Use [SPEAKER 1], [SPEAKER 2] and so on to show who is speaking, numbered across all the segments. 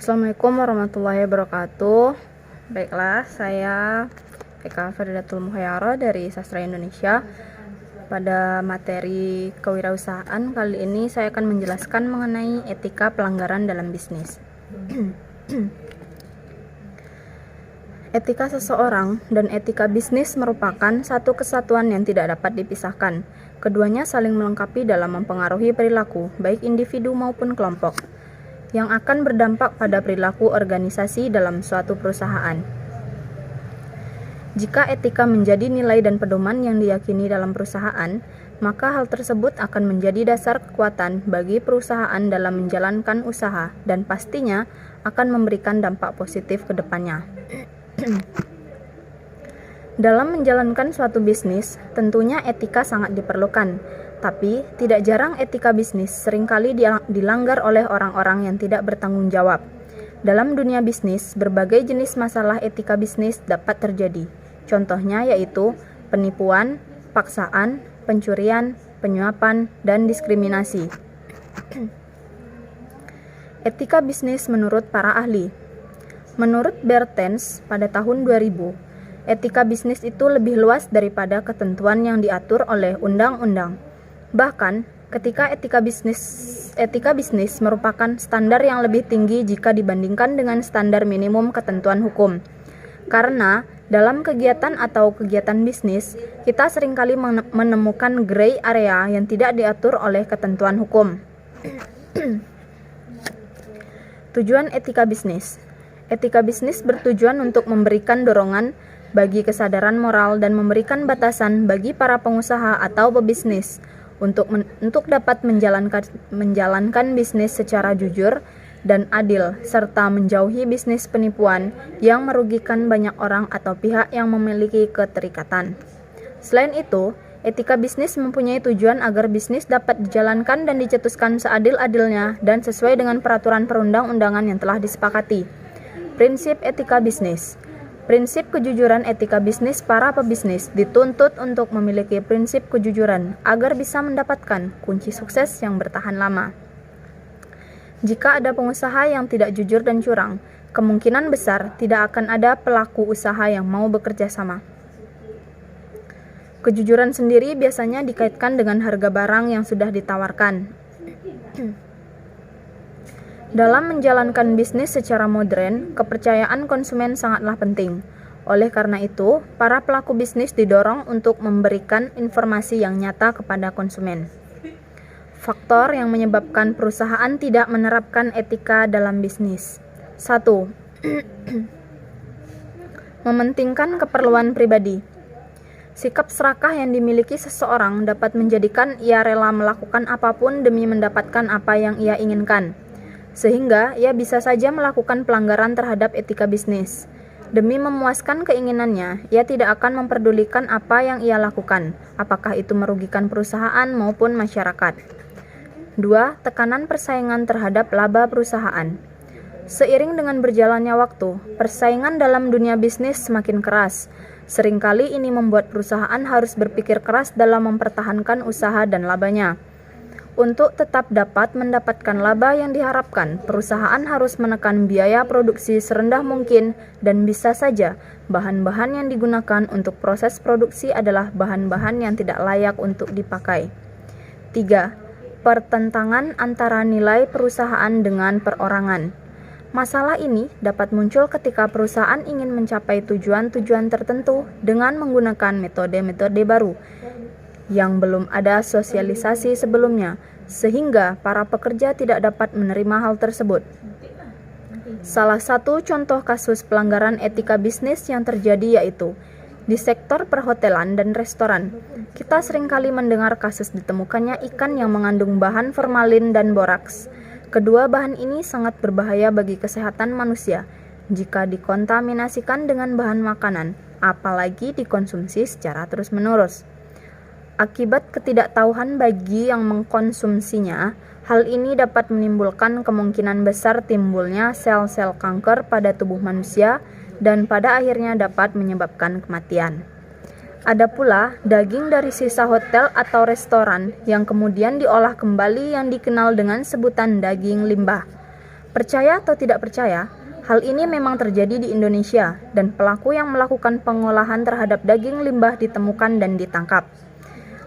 [SPEAKER 1] Assalamualaikum warahmatullahi wabarakatuh. Baiklah, saya Eka Faridatul Muhayyaro dari Sastra Indonesia. Pada materi kewirausahaan kali ini saya akan menjelaskan mengenai etika pelanggaran dalam bisnis. Etika seseorang dan etika bisnis merupakan satu kesatuan yang tidak dapat dipisahkan. Keduanya saling melengkapi dalam mempengaruhi perilaku, baik individu maupun kelompok, yang akan berdampak pada perilaku organisasi dalam suatu perusahaan. Jika etika menjadi nilai dan pedoman yang diyakini dalam perusahaan, maka hal tersebut akan menjadi dasar kekuatan bagi perusahaan dalam menjalankan usaha dan pastinya akan memberikan dampak positif ke depannya. Dalam menjalankan suatu bisnis, tentunya etika sangat diperlukan. Tapi, tidak jarang etika bisnis seringkali dilanggar oleh orang-orang yang tidak bertanggung jawab. Dalam dunia bisnis, berbagai jenis masalah etika bisnis dapat terjadi. Contohnya yaitu penipuan, paksaan, pencurian, penyuapan, dan diskriminasi. Etika bisnis menurut para ahli. Menurut Bertens pada tahun 2000, etika bisnis itu lebih luas daripada ketentuan yang diatur oleh undang-undang. Bahkan, ketika etika bisnis merupakan standar yang lebih tinggi jika dibandingkan dengan standar minimum ketentuan hukum. Karena dalam kegiatan atau kegiatan bisnis, kita seringkali menemukan gray area yang tidak diatur oleh ketentuan hukum. Tujuan etika bisnis. Etika bisnis bertujuan untuk memberikan dorongan bagi kesadaran moral dan memberikan batasan bagi para pengusaha atau pebisnis untuk dapat menjalankan bisnis secara jujur dan adil, serta menjauhi bisnis penipuan yang merugikan banyak orang atau pihak yang memiliki keterikatan. Selain itu, etika bisnis mempunyai tujuan agar bisnis dapat dijalankan dan dicetuskan seadil-adilnya dan sesuai dengan peraturan perundang-undangan yang telah disepakati. Prinsip etika bisnis. Prinsip kejujuran etika bisnis. Para pebisnis dituntut untuk memiliki prinsip kejujuran agar bisa mendapatkan kunci sukses yang bertahan lama. Jika ada pengusaha yang tidak jujur dan curang, kemungkinan besar tidak akan ada pelaku usaha yang mau bekerja sama. Kejujuran sendiri biasanya dikaitkan dengan harga barang yang sudah ditawarkan. Dalam menjalankan bisnis secara modern, kepercayaan konsumen sangatlah penting. Oleh karena itu, para pelaku bisnis didorong untuk memberikan informasi yang nyata kepada konsumen. Faktor yang menyebabkan perusahaan tidak menerapkan etika dalam bisnis. 1. Mementingkan keperluan pribadi. Sikap serakah yang dimiliki seseorang dapat menjadikan ia rela melakukan apapun demi mendapatkan apa yang ia inginkan. Sehingga ia bisa saja melakukan pelanggaran terhadap etika bisnis. Demi memuaskan keinginannya, ia tidak akan memperdulikan apa yang ia lakukan, apakah itu merugikan perusahaan maupun masyarakat. 2. Tekanan persaingan terhadap laba perusahaan. Seiring dengan berjalannya waktu, persaingan dalam dunia bisnis semakin keras. Seringkali ini membuat perusahaan harus berpikir keras dalam mempertahankan usaha dan labanya. Untuk tetap dapat mendapatkan laba yang diharapkan, perusahaan harus menekan biaya produksi serendah mungkin dan bisa saja bahan-bahan yang digunakan untuk proses produksi adalah bahan-bahan yang tidak layak untuk dipakai. 3. Pertentangan antara nilai perusahaan dengan perorangan. Masalah ini dapat muncul ketika perusahaan ingin mencapai tujuan-tujuan tertentu dengan menggunakan metode-metode baru yang belum ada sosialisasi sebelumnya, sehingga para pekerja tidak dapat menerima hal tersebut. Salah satu contoh kasus pelanggaran etika bisnis yang terjadi yaitu di sektor perhotelan dan restoran. Kita seringkali mendengar kasus ditemukannya ikan yang mengandung bahan formalin dan boraks. Kedua bahan ini sangat berbahaya bagi kesehatan manusia jika dikontaminasikan dengan bahan makanan, apalagi dikonsumsi secara terus-menerus. Akibat ketidaktahuan bagi yang mengkonsumsinya, hal ini dapat menimbulkan kemungkinan besar timbulnya sel-sel kanker pada tubuh manusia dan pada akhirnya dapat menyebabkan kematian. Ada pula daging dari sisa hotel atau restoran yang kemudian diolah kembali yang dikenal dengan sebutan daging limbah. Percaya atau tidak percaya, hal ini memang terjadi di Indonesia dan pelaku yang melakukan pengolahan terhadap daging limbah ditemukan dan ditangkap.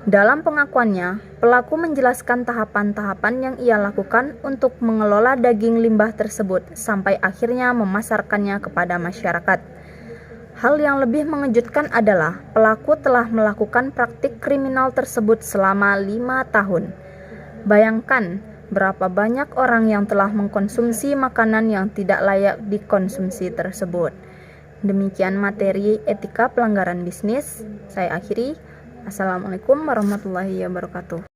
[SPEAKER 1] Dalam pengakuannya, pelaku menjelaskan tahapan-tahapan yang ia lakukan untuk mengelola daging limbah tersebut sampai akhirnya memasarkannya kepada masyarakat. Hal yang lebih mengejutkan adalah pelaku telah melakukan praktik kriminal tersebut selama 5 tahun. Bayangkan berapa banyak orang yang telah mengkonsumsi makanan yang tidak layak dikonsumsi tersebut. Demikian materi etika pelanggaran bisnis. Saya akhiri. Assalamualaikum warahmatullahi wabarakatuh.